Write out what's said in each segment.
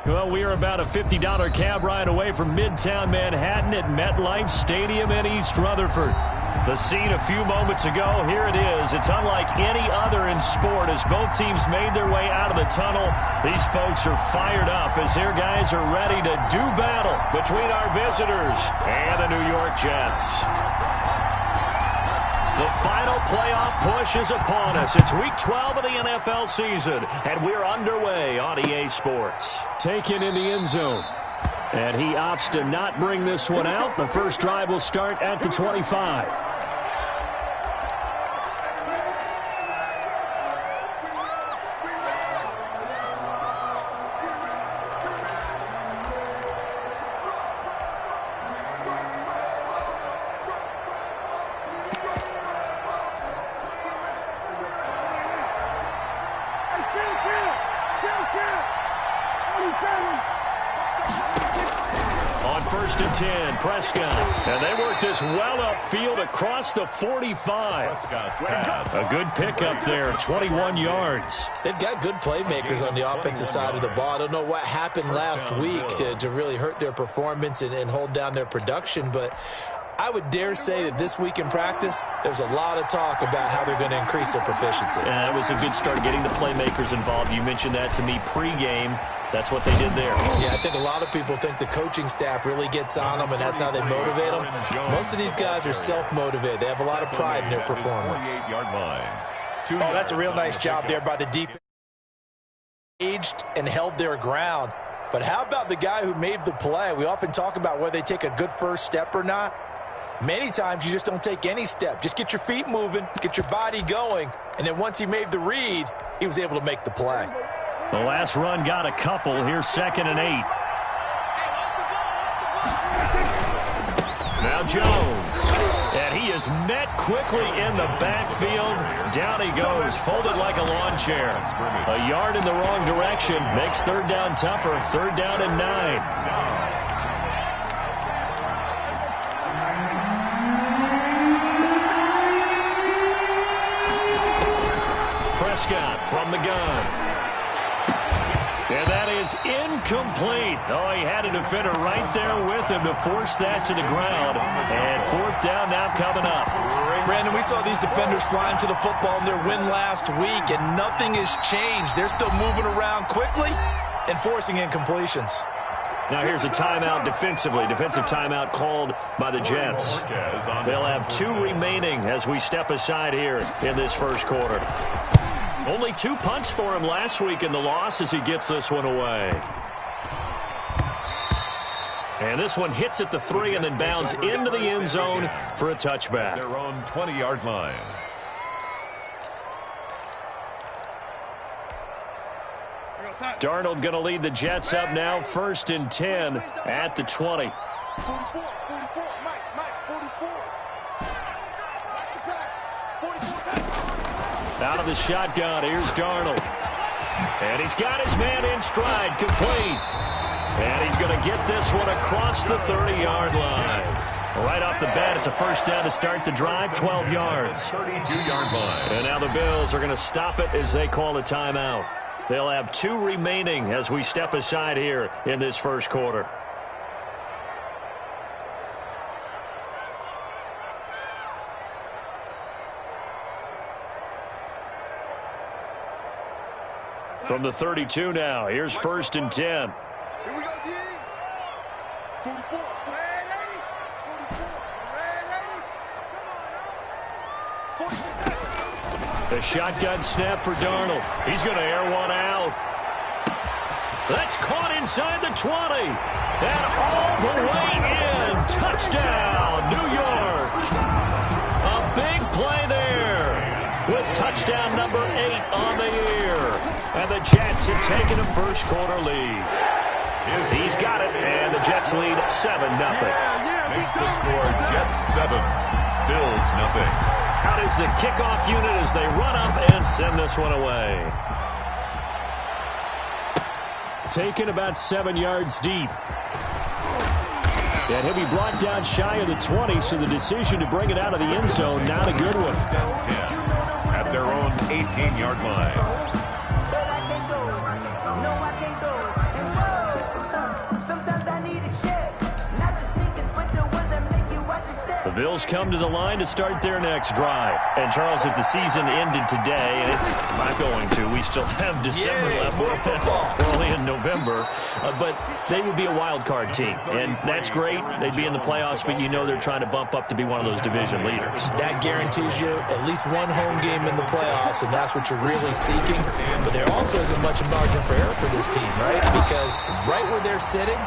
Well, we are about a $50 cab ride away from Midtown Manhattan at MetLife Stadium in East Rutherford. The scene a few moments ago, here it is. It's unlike any other in sport as both teams made their way out of the tunnel. These folks are fired up as their guys are ready to do battle between our visitors and the New York Jets. The final playoff push is upon us. It's Week 12 of the NFL season, and we're underway on EA Sports. Taken in the end zone. And he opts to not bring this one out. The first drive will start at the 25. On 1st and 10, Prescott. And they work this well upfield across the 45. A good pickup there, 21 yards. They've got good playmakers on the offensive side of the ball. I don't know what happened last week to really hurt their performance and hold down their production, but I would dare say that this week in practice, there's a lot of talk about how they're going to increase their proficiency. Yeah, that was a good start getting the playmakers involved. You mentioned that to me pregame. That's what they did there. Yeah, I think a lot of people think the coaching staff really gets on them, and that's how they motivate them. Most of these guys are self-motivated. They have a lot of pride in their performance. Oh, that's a real nice job there by the defense. Engaged and held their ground. But how about the guy who made the play? We often talk about whether they take a good first step or not. Many times you just don't take any step. Just get your feet moving, get your body going, and then once he made the read, he was able to make the play. The last run got a couple. Here's 2nd and 8. Now Jones. And he is met quickly in the backfield. Down he goes, folded like a lawn chair. A yard in the wrong direction. Makes 3rd down tougher. 3rd down and 9. Prescott from the gun. And that is incomplete. Oh, he had a defender right there with him to force that to the ground. And 4th down now coming up. Brandon, we saw these defenders flying to the football in their win last week, and nothing has changed. They're still moving around quickly and forcing incompletions. Now here's a timeout defensively. Defensive timeout called by the Jets. They'll have 2 remaining as we step aside here in this first quarter. Only 2 punts for him last week in the loss as he gets this one away. And this one hits at the 3 and then bounds into the end zone for a touchback. Their own 20-yard line. Darnold going to lead the Jets up now, 1st and 10 at the 20. Out of the shotgun, here's Darnold. And he's got his man in stride, complete. And he's going to get this one across the 30-yard line. Right off the bat, it's a 1st down to start the drive, 12 yards. 32-yard line. And now the Bills are going to stop it as they call a timeout. They'll have 2 remaining as we step aside here in this first quarter. From the 32 now, here's 1st and 10. Here we go, D. 44. The shotgun snap for Darnold. He's going to air one out. That's caught inside the 20. And all the way in. Touchdown, New York. A big play there with touchdown number 8 on the year. And the Jets have taken a first quarter lead. He's got it, and the Jets lead 7-0. Makes the score Jets 7, Bills 0. Out is the kickoff unit as they run up and send this one away. Taken about 7 yards deep. And he'll be brought down shy of the 20, so the decision to bring it out of the end zone, not a good one. At their own 18-yard line. The Bills come to the line to start their next drive. And, Charles, if the season ended today, and it's not going to, we still have December left. We're only in November. But they would be a wild card team. And that's great. They'd be in the playoffs, but you know they're trying to bump up to be one of those division leaders. That guarantees you at least one home game in the playoffs, and that's what you're really seeking. But there also isn't much margin for error for this team, right? Because right where they're sitting,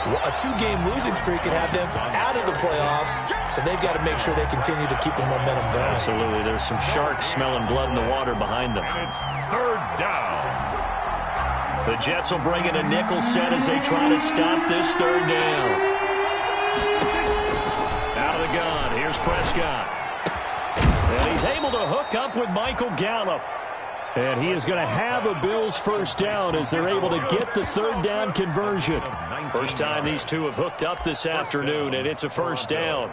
a two-game losing streak could have them out of the playoffs, so they've got to make sure they continue to keep the momentum going. Absolutely. There's some sharks smelling blood in the water behind them. And it's third down. The Jets will bring in a nickel set as they try to stop this third down. Out of the gun. Here's Prescott. And he's able to hook up with Michael Gallup. And he is going to have a Bills first down as they're able to get the third down conversion. First time these two have hooked up this afternoon, and it's a first down.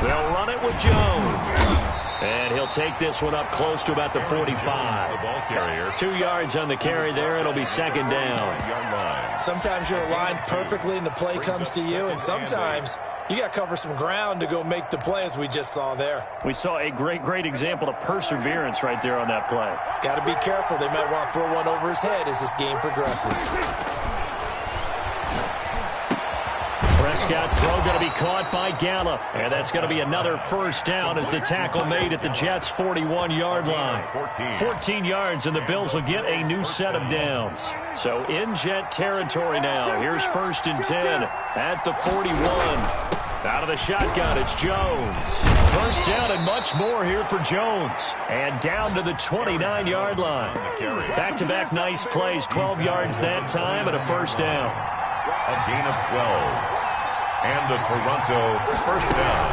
They'll run it with Jones. And he'll take this one up close to about the 45. The ball carrier. 2 yards on the carry there. It'll be second down. Sometimes you're aligned perfectly and the play comes to you, and sometimes you got to cover some ground to go make the play, as we just saw there. We saw a great example of perseverance right there on that play. Got to be careful. They might want to throw one over his head as this game progresses. Prescott's throw going to be caught by Gallup. And that's going to be another first down as the tackle made at the Jets' 41-yard line. 14 yards, and the Bills will get a new set of downs. So in Jet territory now. Here's 1st and 10 at the 41. Out of the shotgun, it's Jones. First down and much more here for Jones. And down to the 29-yard line. Back-to-back nice plays, 12 yards that time and a first down. A gain of 12. And the Toronto first down.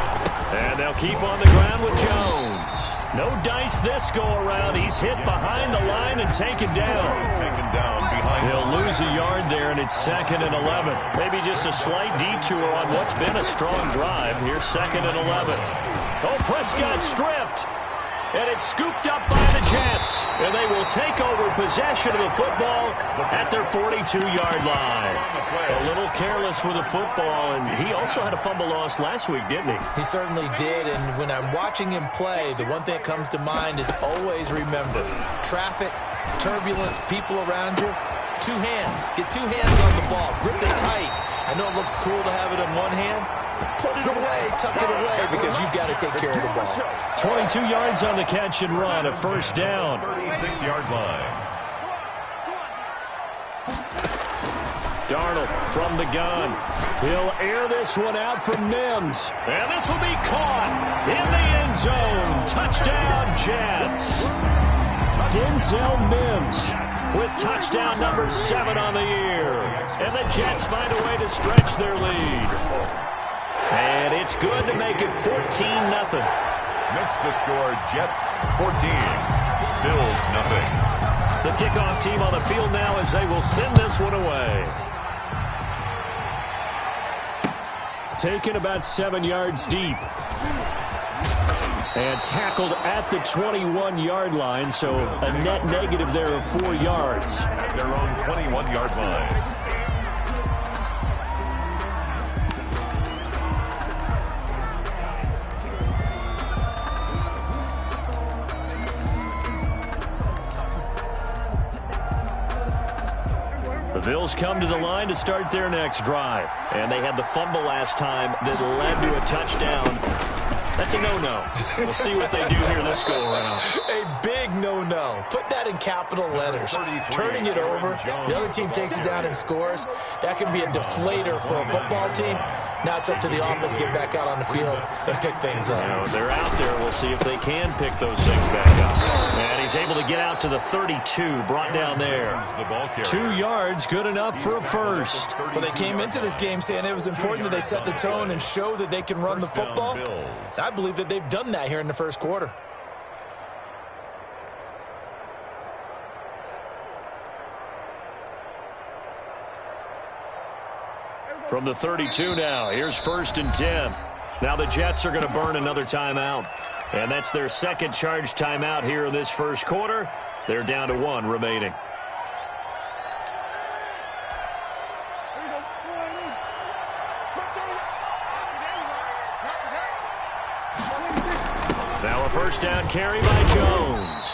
And they'll keep on the ground with Jones. No dice this go-around. He's hit behind the line and taken down. Taken down behind. He'll lose a yard there, and it's 2nd and 11. Maybe just a slight detour on what's been a strong drive. Here's 2nd and 11. Oh, Prescott stripped. And it's scooped up by the Jets. And they will take over possession of the football at their 42-yard line. A little careless with the football, and he also had a fumble loss last week, didn't he? He certainly did, and when I'm watching him play, the one thing that comes to mind is always remember, traffic, turbulence, people around you, 2 hands. Get 2 hands on the ball. Grip it tight. I know it looks cool to have it in one hand. Put it away, tuck it away, because you've got to take care of the ball. 22 yards on the catch and run, a first down. 36-yard line. Darnold from the gun. He'll air this one out from Mims. And this will be caught in the end zone. Touchdown, Jets. Denzel Mims with touchdown number 7 on the year. And the Jets find a way to stretch their lead. And it's good to make it 14-0. Makes the score Jets 14. Bills nothing. The kickoff team on the field now as they will send this one away. Taken about 7 yards deep. And tackled at the 21-yard line, so a net negative there of 4 yards. At their own 21-yard line. The Bills come to the line to start their next drive. And they had the fumble last time that led to a touchdown. That's a no-no. We'll see what they do here this go-around. A big no-no. Put that in capital letters. Turning it over, the other team takes it down and scores. That can be a deflator for a football team. Now it's up to the offense to get back out on the field and pick things up. You know, they're out there. We'll see if they can pick those things back up. And he's able to get out to the 32, brought down there. 2 yards, good enough for a first. Well, they came into this game saying it was important that they set the tone and show that they can run the football. I believe that they've done that here in the first quarter. From the 32 now, here's 1st and 10. Now the Jets are going to burn another timeout. And that's their second charge timeout here in this first quarter. They're down to 1 remaining. Now a first down carry by Jones.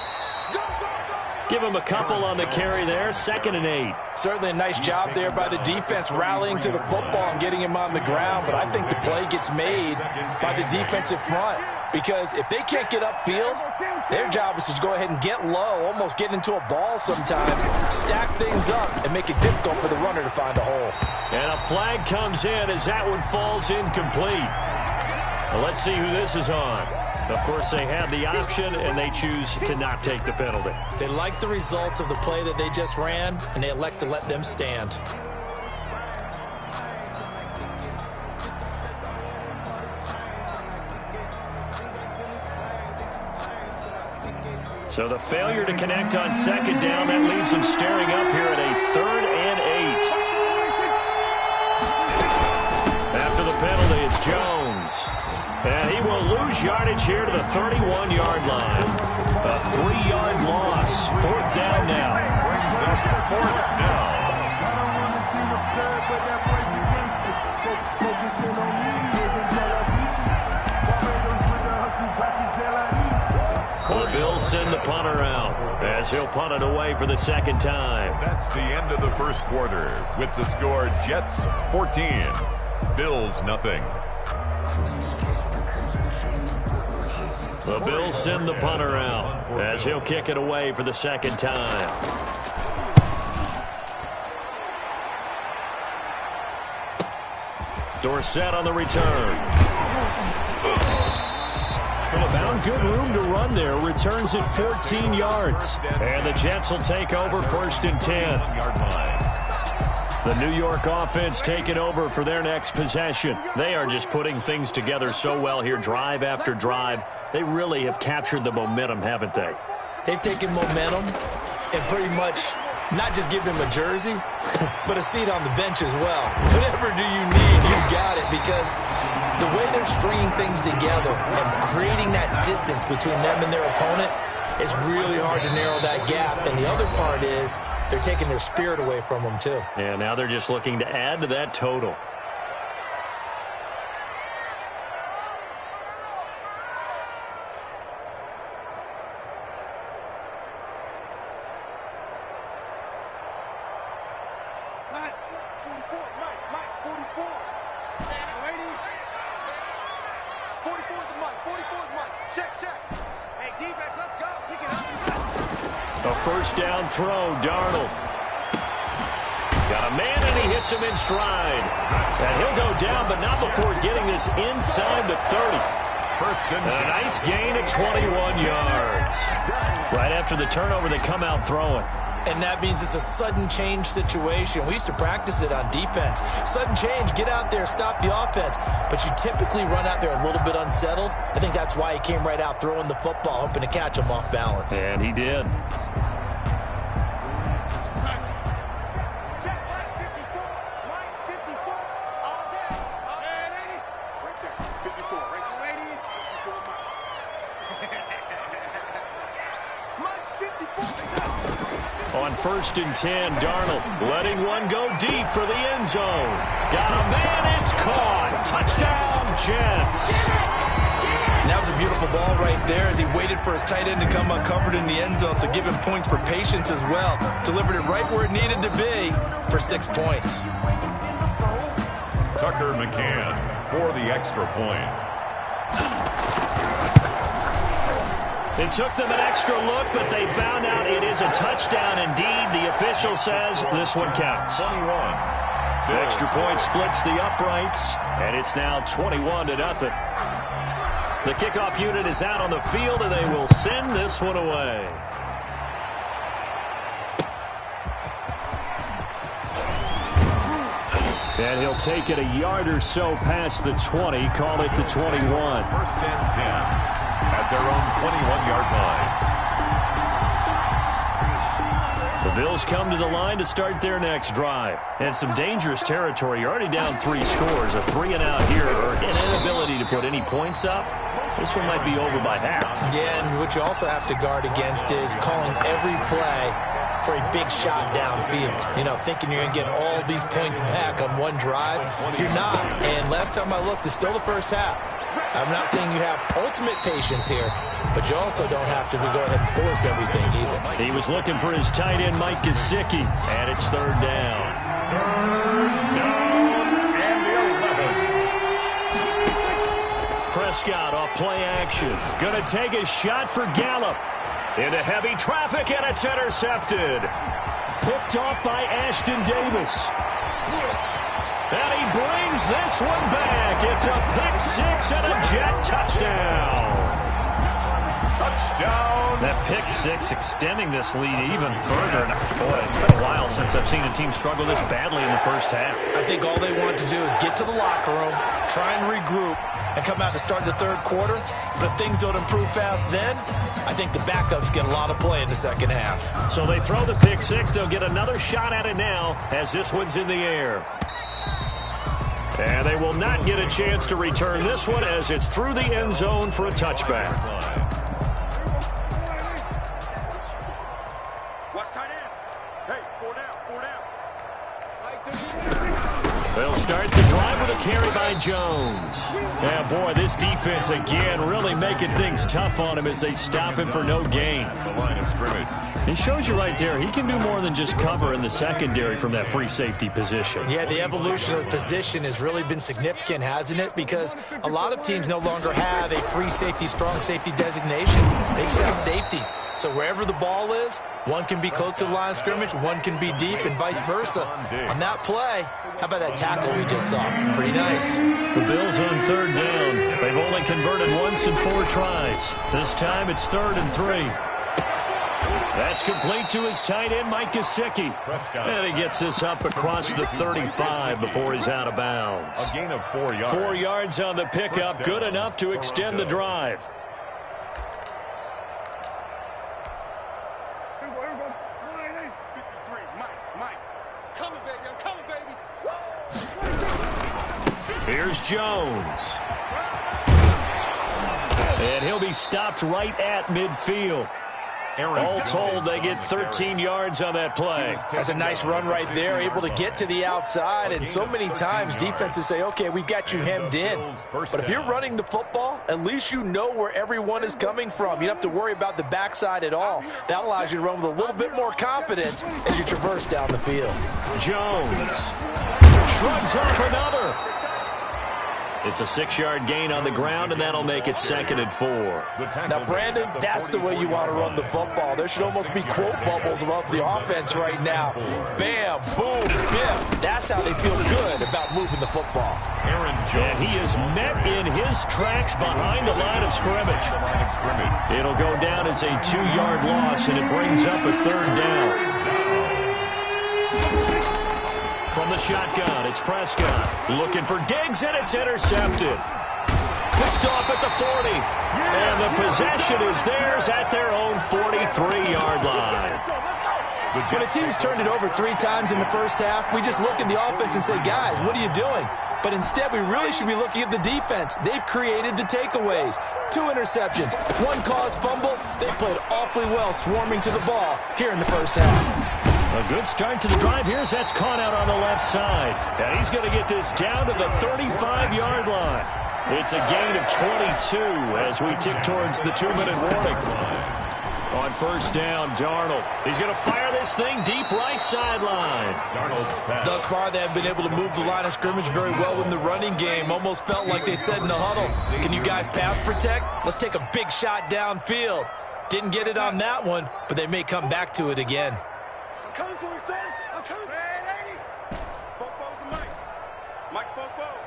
Give him a couple on the carry there. 2nd and 8. Certainly a nice job there by the defense rallying to the football and getting him on the ground. But I think the play gets made by the defensive front. Because if they can't get upfield, their job is to go ahead and get low, almost get into a ball sometimes, stack things up, and make it difficult for the runner to find a hole. And a flag comes in as that one falls incomplete. Well, let's see who this is on. Of course, they have the option, and they choose to not take the penalty. They like the results of the play that they just ran, and they elect to let them stand. So the failure to connect on 2nd down, that leaves them staring up here at a 3rd and 8. After the penalty, it's Jones. And he will lose yardage here to the 31-yard line. A 3-yard loss. 4th down now. 4th down. The Bills send the punter out as he'll punt it away for the 2nd time. That's the end of the first quarter with the score Jets 14, Bills nothing. The Bills send the punter out as he'll kick it away for the 2nd time. Dorsett on the return. Found good room to run there. Returns it 14 yards. And the Jets will take over 1st and 10. The New York offense taking over for their next possession. They are just putting things together so well here, drive after drive. They really have captured the momentum, haven't they? They've taken momentum and pretty much not just give him a jersey, but a seat on the bench as well. Whatever do you need, you've got it, because the way they're stringing things together and creating that distance between them and their opponent, it's really hard to narrow that gap. And the other part is they're taking their spirit away from them, too. Yeah, now they're just looking to add to that total. A first down throw, Darnold. Got a man, and he hits him in stride. And he'll go down, but not before getting this inside the 30. A nice gain at 21 yards. Right after the turnover, they come out throwing. And that means it's a sudden change situation. We used to practice it on defense. Sudden change, get out there, stop the offense. But you typically run out there a little bit unsettled. I think that's why he came right out throwing the football, hoping to catch him off balance. And he did. On 1st and 10, Darnold letting one go deep for the end zone. Got a man, it's caught. Touchdown, Jets. And that was a beautiful ball right there as he waited for his tight end to come uncovered in the end zone, so give him points for patience as well. Delivered it right where it needed to be for 6 points. Tucker McCann for the extra point. It took them an extra look, but they found out it is a touchdown indeed. The official says this one counts. 21. The extra point splits the uprights, and it's now 21-0. The kickoff unit is out on the field, and they will send this one away. And he'll take it a yard or so past the 20, call it the 21. 1st and 10 at their own 21-yard line. The Bills come to the line to start their next drive. And some dangerous territory. You're already down 3 scores. A 3-and-out here, or an inability to put any points up. This one might be over by half. Yeah, and what you also have to guard against is calling every play for a big shot downfield. You know, thinking you're going to get all these points back on one drive. You're not. And last time I looked, it's still the first half. I'm not saying you have ultimate patience here, but you also don't have to go ahead and force everything either. He was looking for his tight end, Mike Gesicki, and it's 3rd down. 3rd down and 11. Prescott off play action. Going to take a shot for Gallup. Into heavy traffic, and it's intercepted. Picked off by Ashton Davis. And he brings this one back. It's a pick 6 and a Jet touchdown. Touchdown. That pick 6 extending this lead even further. Boy, it's been a while since I've seen a team struggle this badly in the first half. I think all they want to do is get to the locker room, try and regroup, and come out to start the 3rd quarter. But if things don't improve fast then, I think the backups get a lot of play in the 2nd half. So they throw the pick 6. They'll get another shot at it now as this one's in the air. And they will not get a chance to return this one as it's through the end zone for a touchback. Watch tight end. Hey, 4 down, 4 down. They'll start the drive with a carry by Jones. Yeah, boy, this defense again really making things tough on him as they stop him for no gain. The line of scrimmage. He shows you right there, he can do more than just cover in the secondary from that free safety position. Yeah, the evolution of the position has really been significant, hasn't it? Because a lot of teams no longer have a free safety, strong safety designation. They just have safeties. So wherever the ball is, one can be close to the line of scrimmage, one can be deep, and vice versa. On that play, how about that tackle we just saw? Pretty nice. The Bills on 3rd down. They've only converted once in 4 tries. This time it's 3rd and 3. That's complete to his tight end, Mike Gesicki. And he gets this up across the 35 before he's out of bounds. A gain of 4 yards. 4 yards on the pickup, good enough to extend the drive. Here we go. 53, Mike. Coming, baby. I'm coming, baby. Here's Jones. And he'll be stopped right at midfield. All told, they get 13 yards on that play. That's a nice run right there, able to get to the outside. And so many times defenses say, okay, we've got you hemmed in. But if you're running the football, at least you know where everyone is coming from. You don't have to worry about the backside at all. That allows you to run with a little bit more confidence as you traverse down the field. Jones shrugs off another. It's a 6-yard gain on the ground, and that'll make it 2nd and 4. Now, Brandon, that's the way you want to run the football. There should almost be quote bubbles above the offense right now. Bam, boom, biff. That's how they feel good about moving the football. And he is met in his tracks behind the line of scrimmage. It'll go down as a 2-yard loss, and it brings up a 3rd down. From the shotgun, it's Prescott. Looking for Diggs, and it's intercepted. Picked off at the 40. And the possession is theirs at their own 43-yard line. When a team's turned it over 3 times in the first half, we just look at the offense and say, guys, what are you doing? But instead, we really should be looking at the defense. They've created the takeaways. 2 interceptions, 1 caused fumble. They played awfully well swarming to the ball here in the first half. A good start to the drive. Here's that's caught out on the left side. And he's going to get this down to the 35-yard line. It's a gain of 22 as we tick towards the 2-minute warning. On 1st down, Darnold. He's going to fire this thing deep right sideline. Thus far, they have been able to move the line of scrimmage very well in the running game. Almost felt like they said in the huddle, can you guys pass protect? Let's take a big shot downfield. Didn't get it on that one, but they may come back to it again. I'm coming for you, son. I'm coming. Hey. Football's the Mike. Mike's football.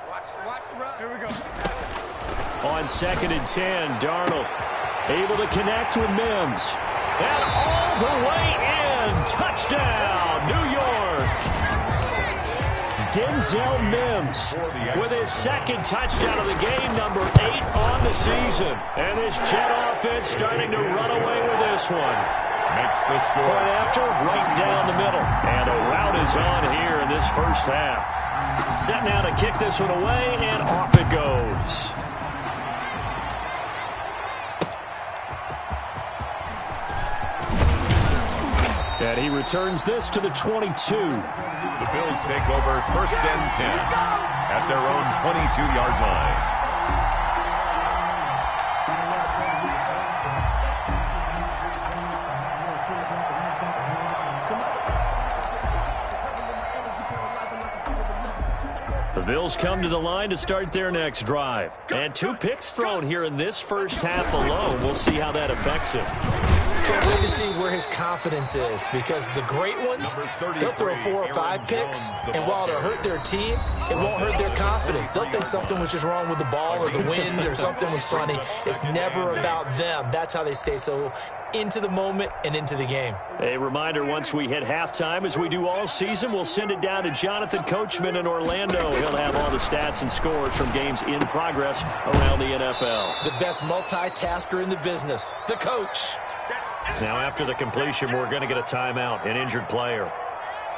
Watch the run. Here we go. On 2nd and 10, Darnold able to connect with Mims. And all the way in. Touchdown, New York. Denzel Mims with his 2nd touchdown of the game, number 8 on the season. And this Jet offense starting to run away with this one. makes the score. Point after, right down the middle. And a rout is on here in this first half. Set now to kick this one away, and off it goes. And he returns this to the 22. The Bills take over 1st and 10 at their own 22-yard line. The Bills come to the line to start their next drive. And 2 picks thrown here in this first half alone. We'll see how that affects him. Can't wait to see where his confidence is, because the great ones, they'll throw 4 or 5 picks, and while it'll hurt their team, it won't hurt their confidence. They'll think something was just wrong with the ball or the wind or something was funny. It's never about them. That's how they stay so into the moment and into the game. A reminder, once we hit halftime, as we do all season, we'll send it down to Jonathan Coachman in Orlando. He'll have all the stats and scores from games in progress around the NFL. The best multitasker in the business, the coach. Now, after the completion, we're going to get a timeout, an injured player.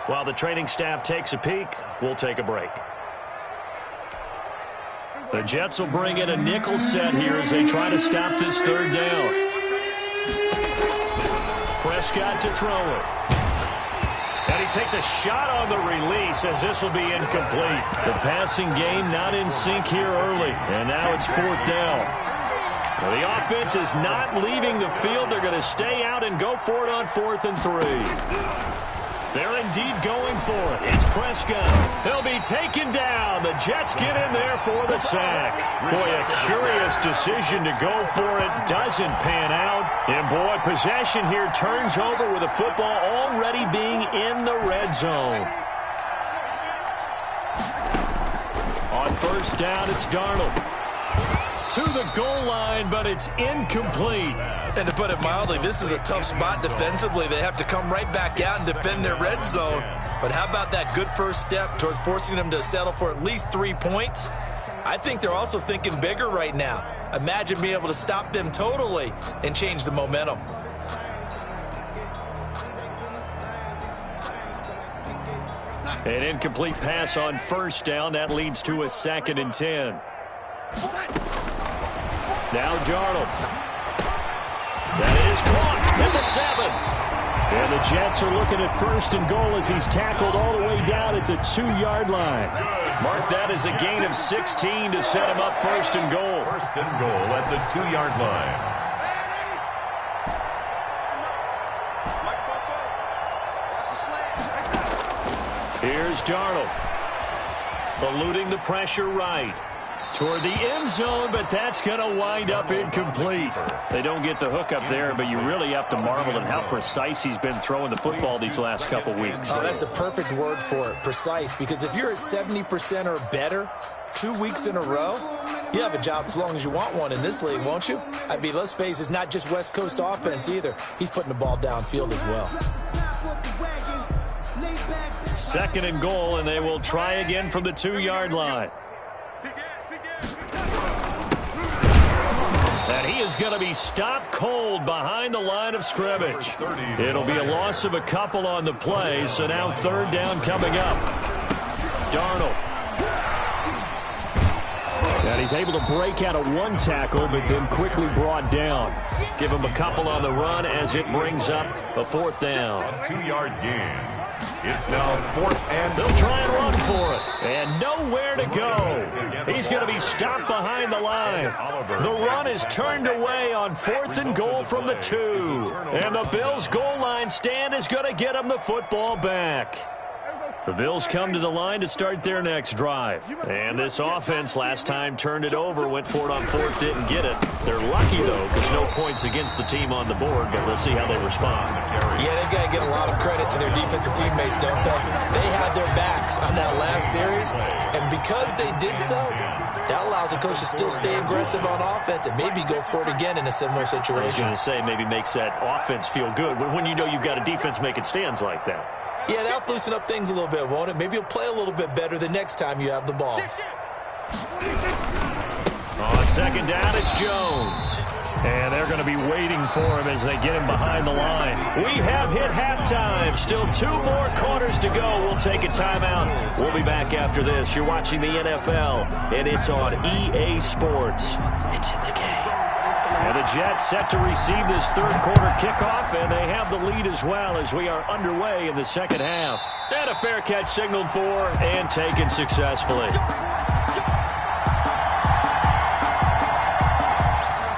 While the training staff takes a peek, we'll take a break. The Jets will bring in a nickel set here as they try to stop this 3rd down. Prescott to throw it. And he takes a shot on the release as this will be incomplete. The passing game not in sync here early. And now it's 4th down. Well, the offense is not leaving the field. They're going to stay out and go for it on 4th and 3. They're indeed going for it. It's Prescott. He'll be taken down. The Jets get in there for the sack. Boy, a curious decision to go for it. Doesn't pan out. And, boy, possession here turns over with the football already being in the red zone. On 1st down, it's Darnold. To the goal line, but it's incomplete. And to put it mildly, this is a tough spot defensively. They have to come right back out and defend their red zone. But how about that good first step towards forcing them to settle for at least 3 points? I think they're also thinking bigger right now. Imagine being able to stop them totally and change the momentum. An incomplete pass on 1st down. That leads to a 2nd and 10. Now Darnold. That is caught at the 7. And the Jets are looking at 1st and goal as he's tackled all the way down at the 2-yard line. Mark that as a gain of 16 to set him up 1st and goal. 1st and goal at the 2-yard line. Here's Darnold. Eluding the pressure right. Toward the end zone, but that's going to wind up incomplete. They don't get the hook up there, but you really have to marvel at how precise he's been throwing the football these last couple weeks. Oh, that's the perfect word for it, precise, because if you're at 70% or better 2 weeks in a row, you have a job as long as you want one in this league, won't you? I mean, let's face it, it's not just West Coast offense either. He's putting the ball downfield as well. 2nd and goal, and they will try again from the 2-yard line. And he is going to be stopped cold behind the line of scrimmage. It'll be a loss of a couple on the play, so now 3rd down coming up. Darnold. And he's able to break out of 1 tackle, but then quickly brought down. Give him a couple on the run as it brings up a 4th down. A 2-yard gain. It's now 4th and they'll try and run for it. And nowhere to go. He's going to be stopped behind the line. The run is turned away on 4th and goal from the 2. And the Bills' goal line stand is going to get him the football back. The Bills come to the line to start their next drive. And this offense last time turned it over, went for it on 4th, didn't get it. They're lucky, though, because no points against the team on the board, but we'll see how they respond. Yeah, they've got to give a lot of credit to their defensive teammates, don't they? They had their backs on that last series, and because they did so, that allows the coach to still stay aggressive on offense and maybe go for it again in a similar situation. I was going to say, maybe makes that offense feel good when you know you've got a defense making stands like that. Yeah, that'll loosen up things a little bit, won't it? Maybe you'll play a little bit better the next time you have the ball. On 2nd down, it's Jones. And they're going to be waiting for him as they get him behind the line. We have hit halftime. Still 2 more quarters to go. We'll take a timeout. We'll be back after this. You're watching the NFL, and it's on EA Sports. It's in the game. And the Jets set to receive this third quarter kickoff, and they have the lead as well as we are underway in the second half. And a fair catch signaled for and taken successfully.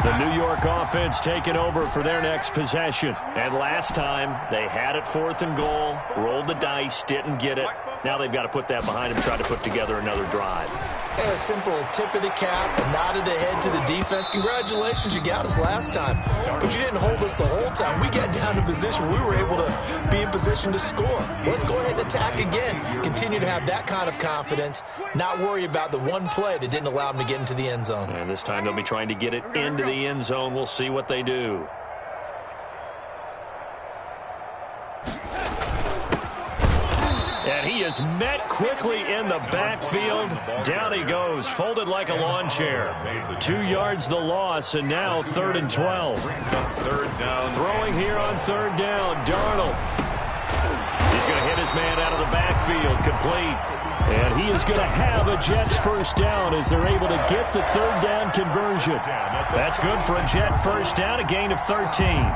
The New York offense taking over for their next possession. And last time, they had it 4th and goal, rolled the dice, didn't get it. Now they've got to put that behind them, try to put together another drive. A simple tip of the cap, a nod of the head to the defense. Congratulations, you got us last time. But you didn't hold us the whole time. We got down to position. We were able to be in position to score. Let's go ahead and attack again. Continue to have that kind of confidence. Not worry about the one play that didn't allow them to get into the end zone. And this time they'll be trying to get it into the end zone. We'll see what they do. And he is met quickly in the backfield. Down he goes, folded like a lawn chair. 2 yards the loss, and now 3rd and 12. Throwing here on 3rd down, Darnold. He's going to hit his man out of the backfield, complete. And he is going to have a Jets first down as they're able to get the 3rd down conversion. That's good for a Jet first down, a gain of 13.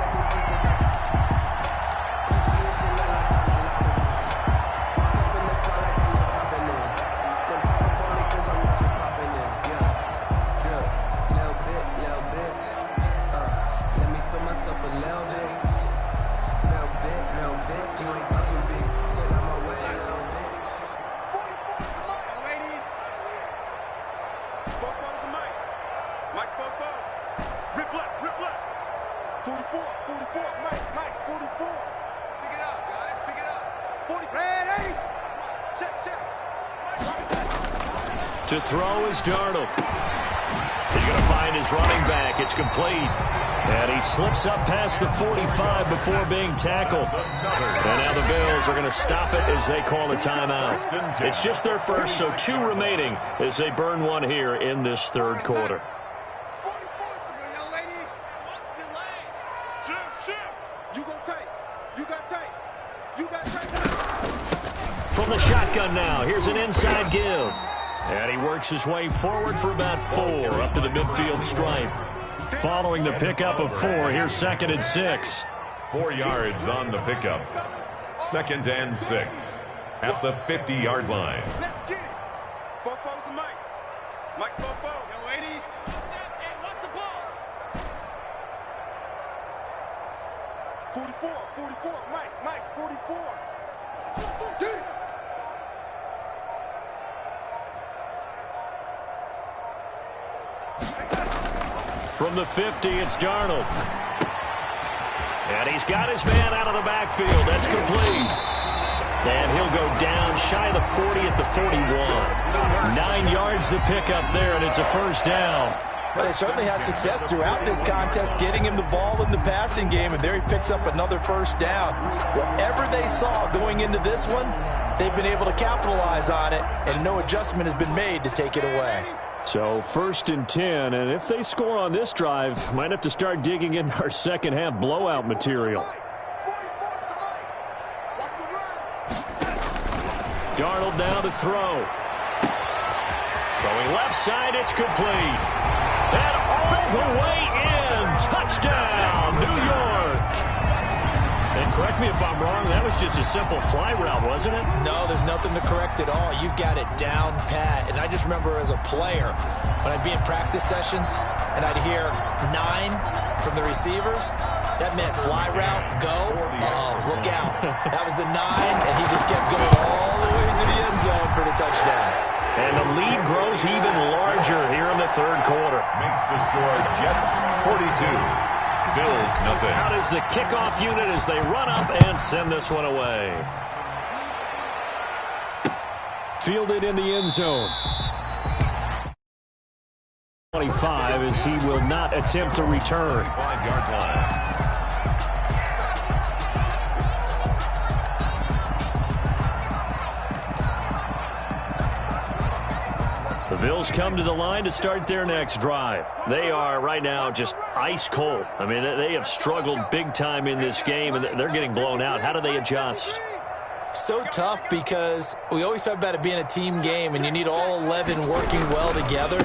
To throw is Darnold. He's going to find his running back. It's complete. And he slips up past the 45 before being tackled. And now the Bills are going to stop it as they call a timeout. It's just their first, so 2 remaining as they burn one here in this 3rd quarter. From the shotgun now, here's an inside give. And he works his way forward for about 4 up to the midfield stripe. Following the pickup of 4, here's 2nd and 6. 4 yards on the pickup. 2nd and 6 at the 50-yard line. Let's get it. Fofo's the Mike. Mike's Fofo. Yo, 80. Hey, what's the ball? 44, 44. Mike, 44. Damn. From the 50, it's Darnold. And he's got his man out of the backfield. That's complete. And he'll go down shy of the 40 at the 41. 9 yards to pick up there, and it's a first down. Well, they certainly had success throughout this contest, getting him the ball in the passing game, and there he picks up another first down. Whatever they saw going into this one, they've been able to capitalize on it, and no adjustment has been made to take it away. So 1st and 10, and if they score on this drive, might have to start digging in our second half blowout material. Darnold now to throw. Throwing left side, it's complete. And all the way in, touchdown, New York. And correct me if I'm wrong, that was just a simple fly route, wasn't it? No, there's nothing to correct at all. You've got it down pat. And I just remember as a player, when I'd be in practice sessions and I'd hear 9 from the receivers, that meant fly route, go, look out. That was the 9, and he just kept going all the way into the end zone for the touchdown. And the lead grows even larger here in the 3rd quarter. Makes the score Jets 42. Bills nothing. Out is the kickoff unit as they run up and send this one away. Fielded in the end zone. 25 as he will not attempt to return. 5-yard line. The Bills come to the line to start their next drive. They are right now just ice cold. I mean, they have struggled big time in this game, and they're getting blown out. How do they adjust? So tough because we always talk about it being a team game, and you need all 11 working well together.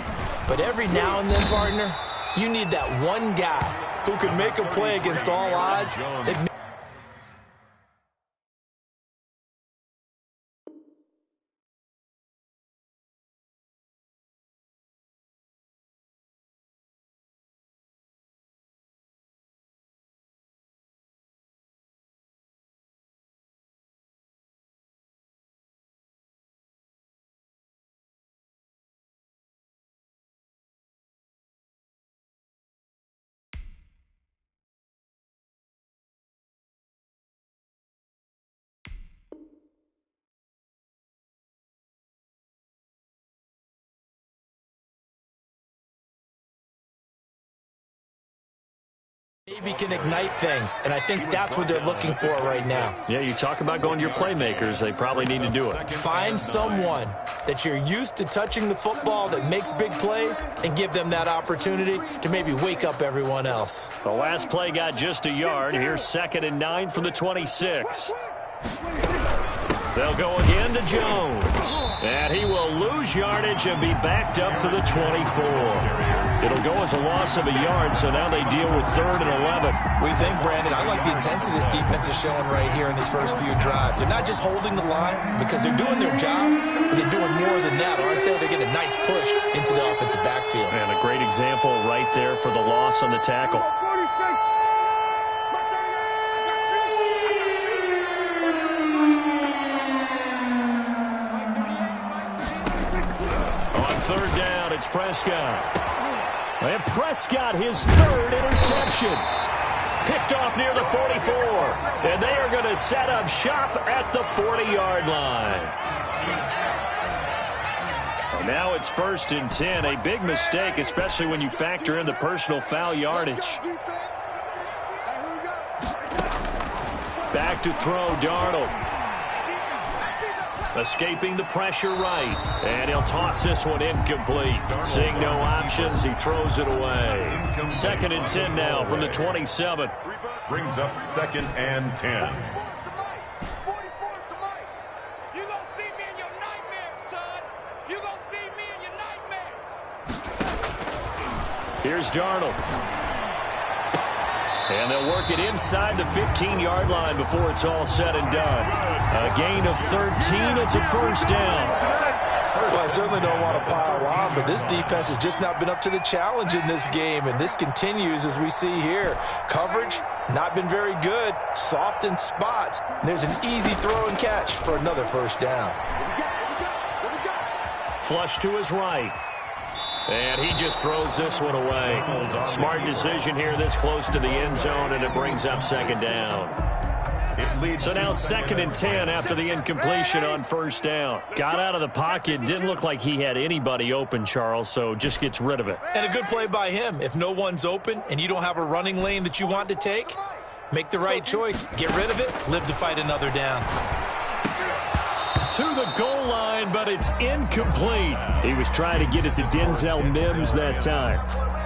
But every now and then, partner, you need that one guy who can make a play against all odds. Maybe can ignite things, and I think that's what they're looking for right now. Yeah, you talk about going to your playmakers. They probably need to do it. Find someone that you're used to touching the football that makes big plays and give them that opportunity to maybe wake up everyone else. The last play got just a yard. Here's 2nd and 9 from the 26. They'll go again to Jones. And he will lose yardage and be backed up to the 24. It'll go as a loss of a yard, so now they deal with 3rd and 11. We think, Brandon, I like the intensity this defense is showing right here in these first few drives. They're not just holding the line because they're doing their job, but they're doing more than that, aren't they? They're getting a nice push into the offensive backfield. And a great example right there for the loss on the tackle. On 3rd down, it's Prescott. And Prescott, his 3rd interception. Picked off near the 44. And they are going to set up shop at the 40-yard line. And now it's 1st and 10. A big mistake, especially when you factor in the personal foul yardage. Back to throw, Darnold. Escaping the pressure right. And he'll toss this one incomplete. Seeing no options, he throws it away. 2nd and 10 now from the 27. Brings up 2nd and 10. Here's Darnold. And they'll work it inside the 15-yard line before it's all said and done. A gain of 13. It's a 1st down. Well, I certainly don't want to pile on, but this defense has just not been up to the challenge in this game, and this continues as we see here. Coverage, not been very good. Soft in spots. There's an easy throw and catch for another 1st down. Flush to his right. And he just throws this one away. Smart decision here this close to the end zone, and it brings up 2nd down. So now 2nd and 10 after the incompletion on 1st down. Got out of the pocket. Didn't look like he had anybody open, Charles, so just gets rid of it. And a good play by him. If no one's open and you don't have a running lane that you want to take, make the right choice. Get rid of it. Live to fight another down. To the goal line, but it's incomplete. He was trying to get it to Denzel Mims that time.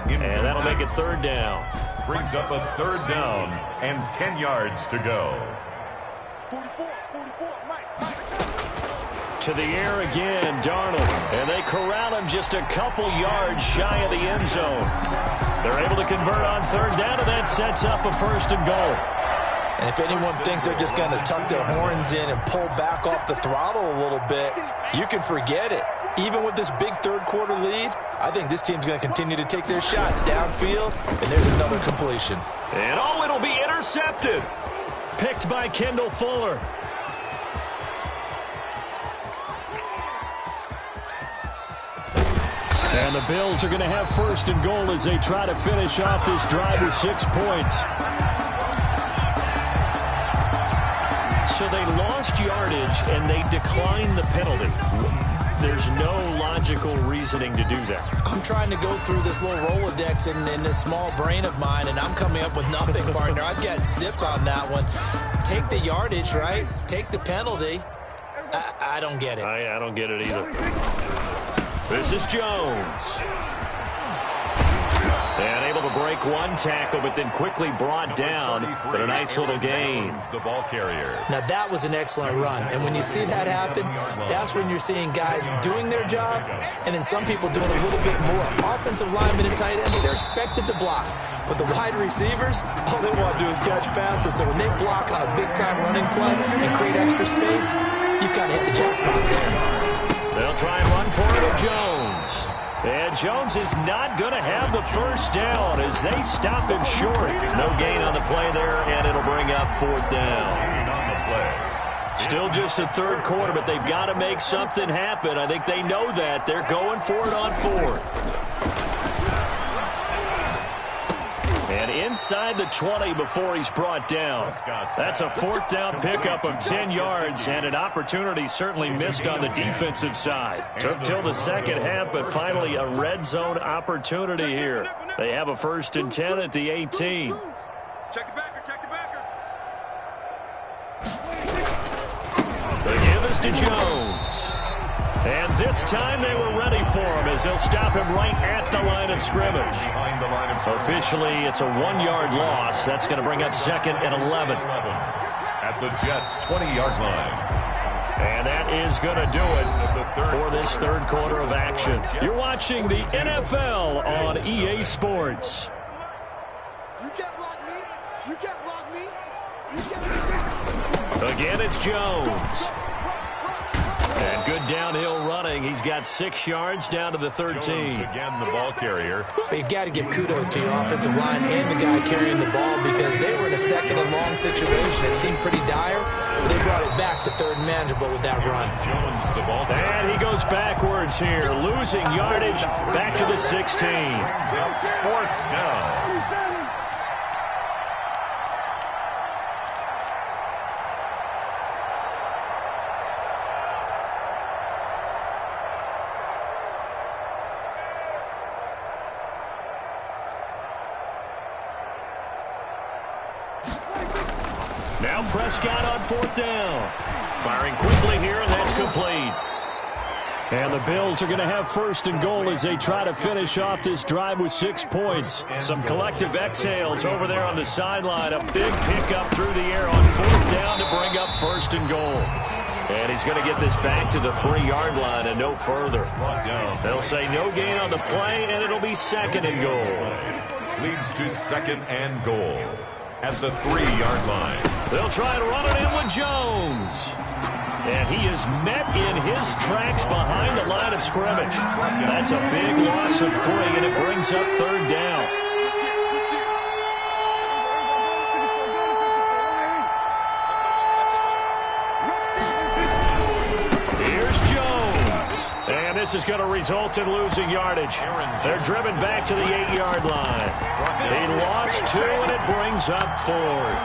And that'll make it 3rd down. Brings up a 3rd down and 10 yards to go. 44, Mike. To the air again, Darnold. And they corral him just a couple yards shy of the end zone. They're able to convert on 3rd down, and that sets up a 1st and goal. And if anyone thinks they're just going to tuck their horns in and pull back off the throttle a little bit, you can forget it. Even with this big 3rd quarter lead, I think this team's going to continue to take their shots downfield, and there's another completion. And it'll be intercepted. Picked by Kendall Fuller. And the Bills are going to have 1st and goal as they try to finish off this drive with 6 points. So they lost yardage, and they declined the penalty. There's no logical reasoning to do that. I'm trying to go through this little Rolodex in this small brain of mine, and I'm coming up with nothing, partner. I've got zip on that one. Take the yardage, right? Take the penalty. I don't get it. I don't get it either. This is Jones. And able to break one tackle, but then quickly brought down. But a nice little gain. The ball carrier. Now, that was an excellent run. And when you see that happen, that's when you're seeing guys doing their job and then some people doing a little bit more. Offensive linemen and tight ends, they're expected to block. But the wide receivers, all they want to do is catch passes. So when they block on a big-time running play and create extra space, you've got to hit the jackpot there. They'll try and run for it with Jones. And Jones is not going to have the first down as they stop him short. No gain on the play there, and it'll bring up fourth down. Still just the third quarter, but they've got to make something happen. I think they know that. They're going for it on fourth. And inside the 20 before he's brought down. That's a fourth down pickup of 10 yards and an opportunity certainly missed on the defensive side. Took till the second half, but finally a red zone opportunity here. They have a 1st and 10 at the 18. Check the backer, check the backer. The give is to Jones. And this time they were ready for him as they'll stop him right at the line of scrimmage. Officially, it's a 1-yard loss. That's going to bring up 2nd and 11. At the Jets' 20-yard line. And that is going to do it for this third quarter of action. You're watching the NFL on EA Sports. You can't block me. You can't block me. You can't. Again, it's Jones. And good downhill running. He's got 6 yards down to the 13. Again, the ball carrier. But you've got to give kudos to your offensive line and the guy carrying the ball because they were in a 2nd and long situation. It seemed pretty dire, but they brought it back to 3rd and manageable with that run. Jones, the ball carrier. And he goes backwards here, losing yardage back to the 16. 4th down. Now Prescott on 4th down. Firing quickly here, and that's complete. And the Bills are going to have 1st and goal as they try to finish off this drive with 6 points. Some collective exhales over there on the sideline. A big pickup through the air on 4th down to bring up 1st and goal. And he's going to get this back to the 3-yard line and no further. They'll say no gain on the play, and it'll be 2nd and goal. Leads to 2nd and goal. At the 3-yard line. They'll try and run it in with Jones. And he is met in his tracks behind the line of scrimmage. That's a big loss of 3, and it brings up 3rd down. Here's Jones. And this is going to result in losing yardage. They're driven back to the 8-yard line. He lost 2, and it brings up 4th.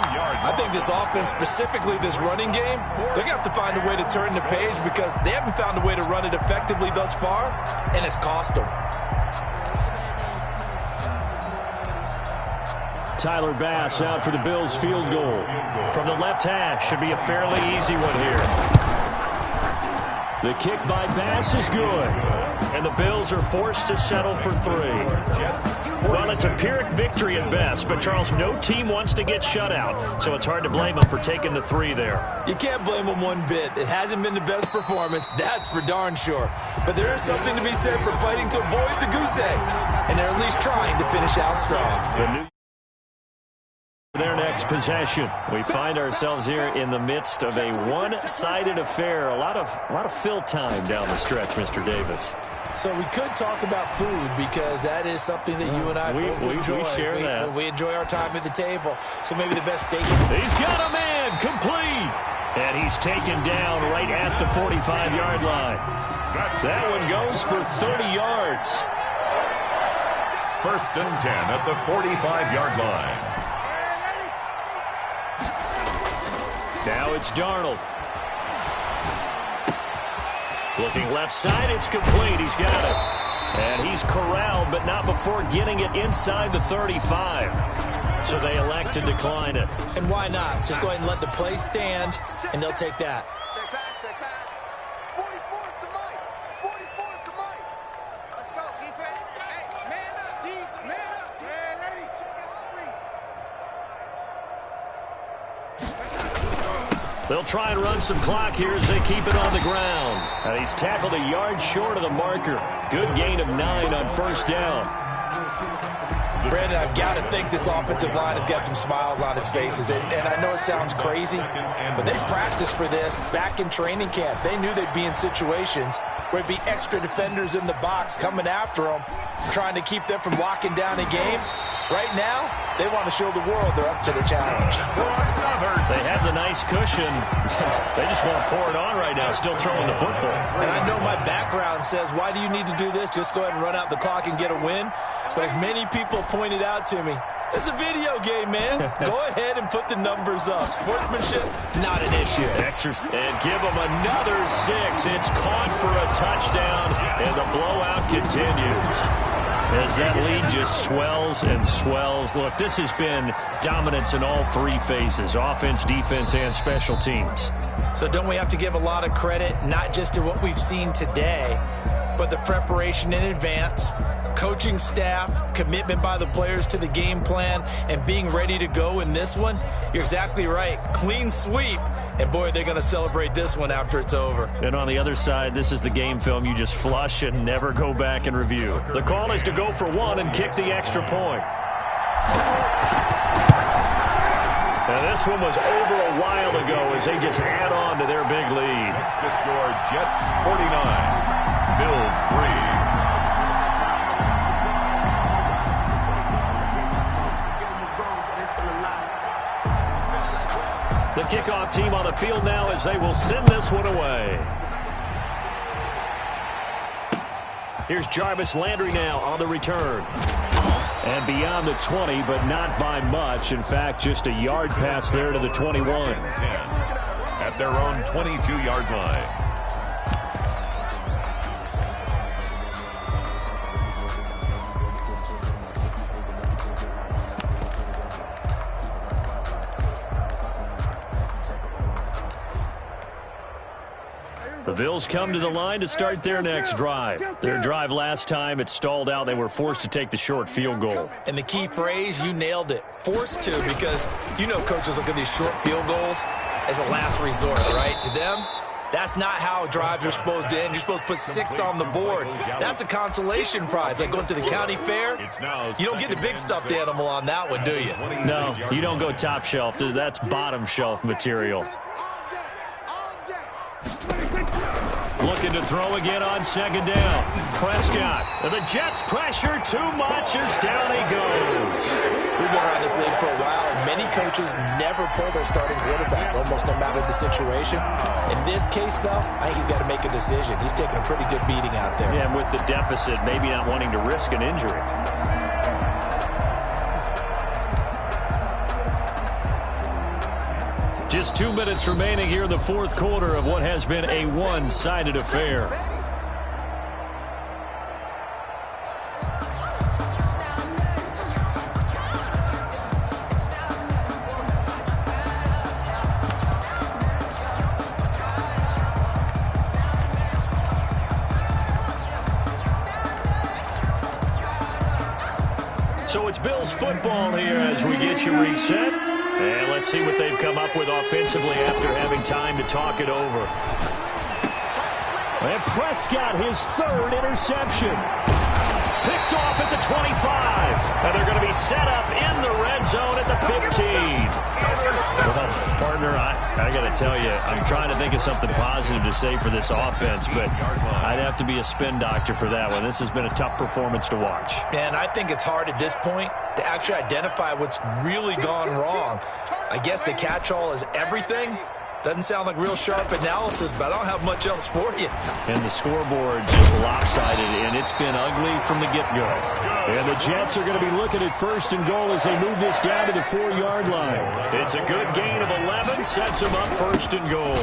I think this offense, specifically this running game, they're going to have to find a way to turn the page because they haven't found a way to run it effectively thus far, and it's cost them. Tyler Bass out for the Bills field goal. From the left hash, should be a fairly easy one here. The kick by Bass is good. And the Bills are forced to settle for 3. Well, it's a Pyrrhic victory at best, but, Charles, no team wants to get shut out, so it's hard to blame them for taking the 3 there. You can't blame them one bit. It hasn't been the best performance, that's for darn sure. But there is something to be said for fighting to avoid the goose egg, and they're at least trying to finish out strong. Their next possession. We find ourselves here in the midst of a one-sided affair. A lot of fill time down the stretch, Mr. Davis. So we could talk about food because that is something that you and I both enjoy. We share that. We enjoy our time at the table. So maybe the best steak. He's got a man complete. And he's taken down right at the 45-yard line. That one goes for 30 yards. 1st and 10 at the 45-yard line. Now it's Darnold. Looking left side, it's complete. He's got it. And he's corralled, but not before getting it inside the 35. So they elect to decline it. And why not? Just go ahead and let the play stand, and they'll take that. Check back. 44's to Mike. 44's to Mike. Let's go, defense. Hey, man up, D. Man up, D. They'll try and run some clock here as they keep it on the ground. And he's tackled a yard short of the marker. Good gain of 9 on first down. Brandon, I've got to think this offensive line has got some smiles on its faces. And I know it sounds crazy, but they practiced for this back in training camp. They knew they'd be in situations where it'd be extra defenders in the box coming after them, trying to keep them from locking down a game. Right now, they want to show the world they're up to the challenge. They have the nice cushion. They just want to pour it on right now, still throwing the football. And I know my background says, why do you need to do this? Just go ahead and run out the clock and get a win. But as many people pointed out to me, it's a video game, man. Go ahead and put the numbers up. Sportsmanship, not an issue. And give them another 6. It's caught for a touchdown, and the blowout continues. As that lead just swells and swells. Look, this has been dominance in all 3 phases, offense, defense, and special teams. So don't we have to give a lot of credit, not just to what we've seen today, but the preparation in advance, coaching staff, commitment by the players to the game plan, and being ready to go in this one? You're exactly right. Clean sweep. And, boy, they're going to celebrate this one after it's over. And on the other side, this is the game film you just flush and never go back and review. The call is to go for 1 and kick the extra point. Now, this one was over a while ago as they just add on to their big lead. It's the score, Jets 49, Bills 3. The kickoff team on the field now as they will send this one away. Here's Jarvis Landry now on the return. And beyond the 20, but not by much. In fact, just a yard pass there to the 21. At their own 22-yard line. The Bills come to the line to start their next drive. Their drive last time, it stalled out. They were forced to take the short field goal. And the key phrase, you nailed it, forced to, because you know coaches look at these short field goals as a last resort, right? To them, that's not how drives are supposed to end. You're supposed to put 6 on the board. That's a consolation prize, like going to the county fair. You don't get the big stuffed animal on that one, do you? No, you don't go top shelf. That's bottom shelf material. Looking to throw again on second down. Prescott. And the Jets pressure too much as down he goes. We've been around this league for a while, and many coaches never pull their starting quarterback, almost no matter the situation. In this case, though, I think he's got to make a decision. He's taking a pretty good beating out there. Yeah, and with the deficit, maybe not wanting to risk an injury. Just 2 minutes remaining here in the fourth quarter of what has been a one-sided affair. So it's Bills football here as we get you reset. And let's see what they've come up with offensively after having time to talk it over. And Prescott, his 3rd interception. Picked off at the 25. And they're going to be set up in the red zone at the 15. Well, partner, I got to tell you, I'm trying to think of something positive to say for this offense, but I'd have to be a spin doctor for that one. This has been a tough performance to watch. And I think it's hard at this point to actually identify what's really gone wrong. I guess the catch-all is everything. Doesn't sound like real sharp analysis, but I don't have much else for you. And the scoreboard just lopsided, and it's been ugly from the get-go. And the Jets are going to be looking at 1st and goal as they move this down to the 4-yard line. It's a good gain of 11, sets them up 1st and goal.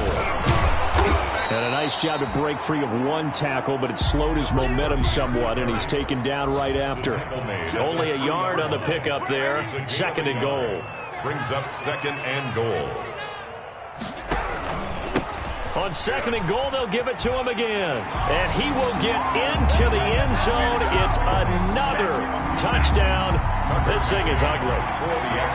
And a nice job to break free of 1 tackle, but it slowed his momentum somewhat, and he's taken down right after. Only a yard on the pickup there, 2nd and goal. Brings up 2nd and goal. On 2nd and goal, they'll give it to him again. And he will get into the end zone. It's another touchdown. This thing is ugly.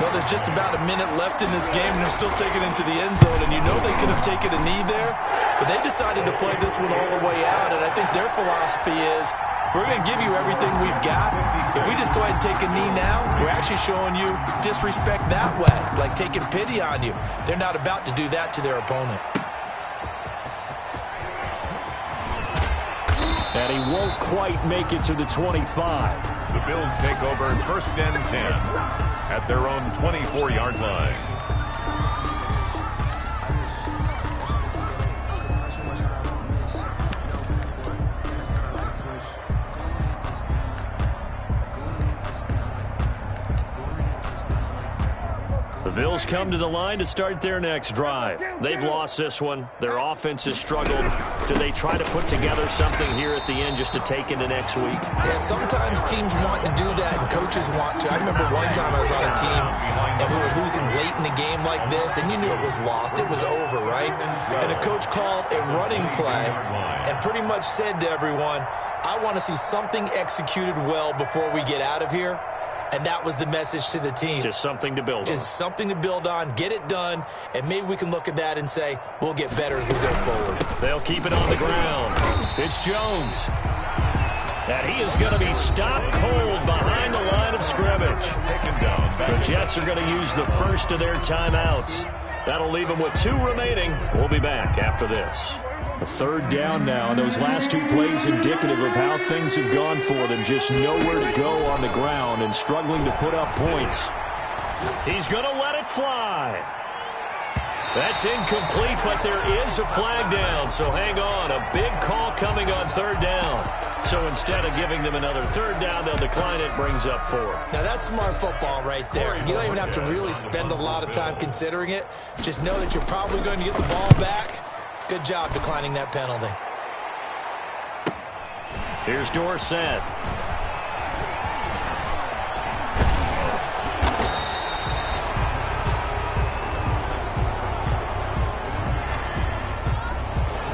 Well, there's just about a minute left in this game, and they're still taking it into the end zone. And you know they could have taken a knee there, but they decided to play this one all the way out. And I think their philosophy is, we're going to give you everything we've got. If we just go ahead and take a knee now, we're actually showing you disrespect that way, like taking pity on you. They're not about to do that to their opponent. And he won't quite make it to the 25. The Bills take over 1st and 10 at their own 24-yard line. The Bills come to the line to start their next drive. They've lost this one. Their offense has struggled. Do they try to put together something here at the end just to take into next week? Yeah, sometimes teams want to do that and coaches want to. I remember one time I was on a team and we were losing late in the game like this, and you knew it was lost. It was over, right? And the coach called a running play and pretty much said to everyone, I want to see something executed well before we get out of here. And that was the message to the team. Just something to build on. Just something to build on, get it done, and maybe we can look at that and say, we'll get better as we go forward. They'll keep it on the ground. It's Jones. And he is going to be stopped cold behind the line of scrimmage. The Jets are going to use the first of their timeouts. That'll leave them with 2 remaining. We'll be back after this. A 3rd down now, and those last 2 plays indicative of how things have gone for them. Just nowhere to go on the ground and struggling to put up points. He's going to let it fly. That's incomplete, but there is a flag down, so hang on. A big call coming on 3rd down. So instead of giving them another 3rd down, they'll decline it, brings up 4. Now that's smart football right there. You don't even have to really spend a lot of time considering it. Just know that you're probably going to get the ball back. Good job declining that penalty. Here's Dorsett.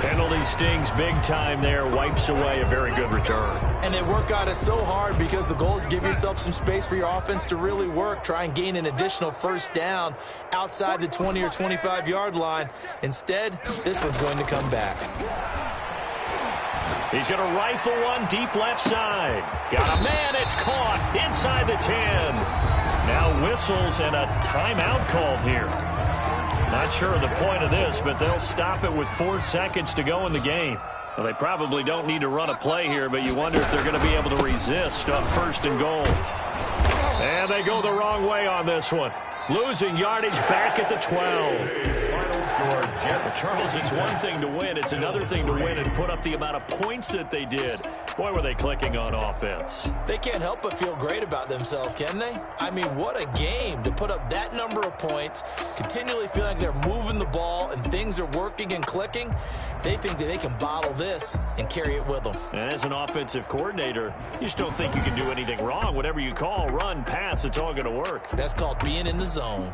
Penalty stings big time there. Wipes away a very good return. And they work on it so hard because the goal is to give yourself some space for your offense to really work. Try and gain an additional 1st down outside the 20 or 25-yard line. Instead, this one's going to come back. He's going to rifle one deep left side. Got a man. It's caught inside the 10. Now whistles and a timeout called here. Not sure of the point of this, but they'll stop it with 4 seconds to go in the game. Well, they probably don't need to run a play here, but you wonder if they're going to be able to resist on 1st and goal. And they go the wrong way on this one. Losing yardage back at the 12. Charles, it's one thing to win. It's another thing to win and put up the amount of points that they did. Boy, were they clicking on offense. They can't help but feel great about themselves, can they? I mean, what a game to put up that number of points, continually feeling like they're moving the ball and things are working and clicking. They think that they can bottle this and carry it with them. And as an offensive coordinator, you just don't think you can do anything wrong. Whatever you call, run, pass, it's all going to work. That's called being in the zone.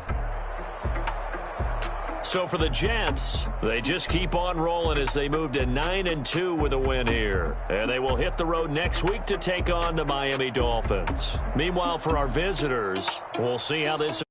So for the Jets, they just keep on rolling as they move to 9-2 with a win here. And they will hit the road next week to take on the Miami Dolphins. Meanwhile, for our visitors, we'll see how this